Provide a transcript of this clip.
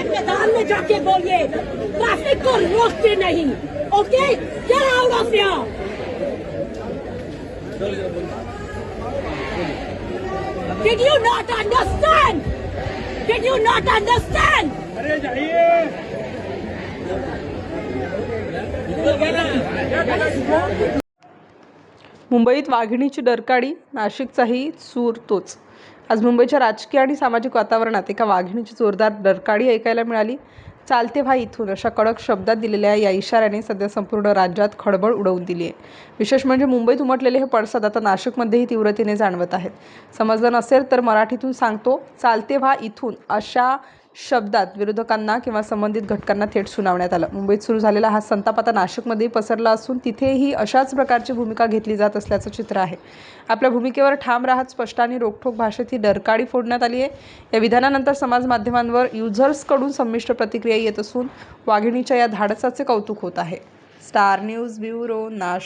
मैदान में जाके बोलिए, ट्रैफिक को रोकते नहीं। Okay, get out of here. Did you not understand? Did you not understand? अरे जाइए। मुंबईत वाघिणीची डरकाळी, नाशिकचाही सूर तोच। आज मुंबईच्या राजकीय आणि सामाजिक वातावरणात एका वाघिणीची जोरदार डरकाळी ऐकायला मिळाली। चालते व्हा इथून अशा कडक शब्दात दिलेल्या या इशाऱ्याने सध्या संपूर्ण राज्यात खळबळ उडवून दिली आहे। विशेष म्हणजे मुंबईत उमटलेले हे पडसाद आता नाशिकमध्येही तीव्रतेने जाणवत आहेत। समजलं नसेल तर मराठीतून सांगतो, चालते व्हा इथून अशा शब्दात विरोधकांना किंवा संबंधित घटकांना थेट सुनावण्यात आलं। मुंबईत सुरू झालेला हा संताप आता नाशिकमध्येही पसरला असून तिथेही अशाच प्रकारची भूमिका घेतली जात असल्याचं चित्र आहे। आपल्या भूमिकेवर ठाम राहत स्पष्ट आणि रोखठोक भाषेत ही डरकाळी फोडण्यात आली आहे। या विधानानंतर समाज माध्यमांवर युजर्सकडून संमिश्र प्रतिक्रिया येत असून वाघिणीच्या या धाडसाचे कौतुक होत आहे। Star news bureau, Nashik.